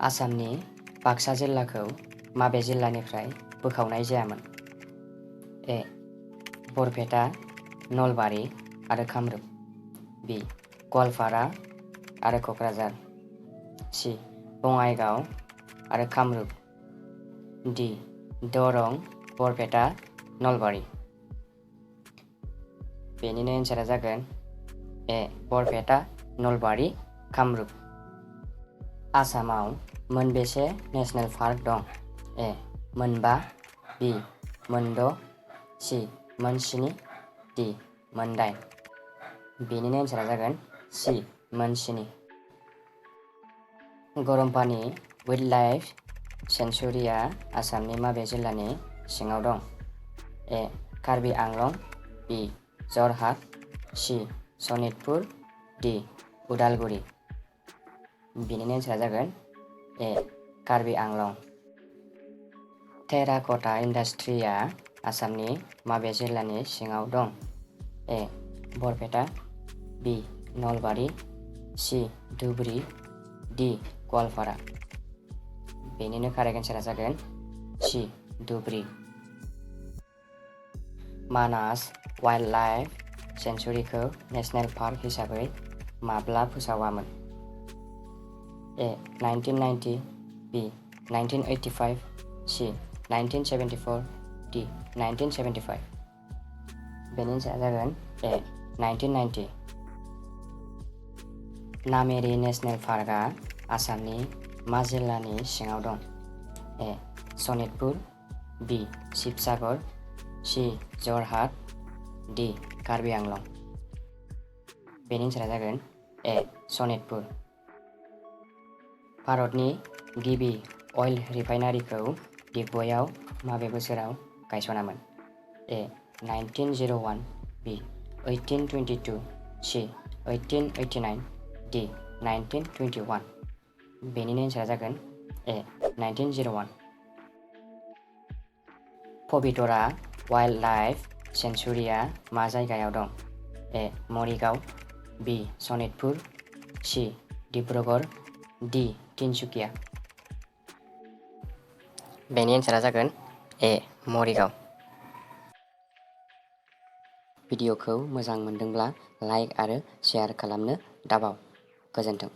आसामनि बाक्सा जिल्लाखौ माबे जिल्लानिफ्राय बोखावनाय जायामोन? ए. बरपेटा, नलबारि आरो कामरुप। बि. गवालपारा आरो क'क्राझार। सि. बङाइगाव आरो कामरुप। डि. दरं, बरपेटा, नलबारि। बेनिनो एन्सारा जागोन ए. बरपेटा, नलबारि, कामरुप। आसामाव मोनबेसे नेशनेल पार्क दं? ए. मोनबा। बि. मोनद'। सि. मोन7। डि. मोन8। बेनिनो एन्सारा जागोन सि. मोन7। गरमपानि वाइल्डलाइफ सेंक्सुरिया आसामनि माबे जिल्लानि सिङाव दं? ए. कार्बि आंलं। बि. जरहाट। सि. सनितपुर। डि. उदालगुरि। बेनिनो एन्सारा जागोन ए. कार्बि आंलं। टेराक'टा इन्डास्ट्रिया आसामनि माबे जिल्लानि सिङाव दं? ए. बरपेटा। बि. नलबारि। सि. धुबुरी। डि. गवालपारा। बेनिनो कारेक्ट एन्सारा जागोन सि. धुबुरी। मानास वाइल्डलाइफ सेंक्सुरिखौ नेशनेल पार्क हिसाबै माब्ला फोसावामोन? ए. 1990। बि. 1985। सि. 1974। डि. 1975। बेनि एन्सारा जागोन ए. 1990। नामेरि नेशनेल पार्कआ आसामनि मा जिल्लानि सिङाव दं? ए. सनितपुर। बि. शिबसागर। सि. जरहाट। डि. कार्बि आंलं। बेनि एन्सारा जागोन ए. सनितपुर। भारतनि गिबि अइल रिफाइनारिखौ दिग्बयआव माबे बोसोराव गायसनामोन? ए. 1901। बि. 1822। सि. 1889। डि. 1921। बेनिनो एन्सारा जागोन ए. 1901। पबितरा वाइल्डलाइफ सेंक्सुरिया मा जायगायाव दं? ए. मरिगाव। बि. सनितपुर। सि. डिब्रुगड़। डि. तिनसुकिया। बेनि एन्सारा जागोन ए. मरिगाव। भिडिअखौ मोजां मोनदोंब्ला लाइक आरो शेयार खालामनो दाबाव। गोजोन्थों।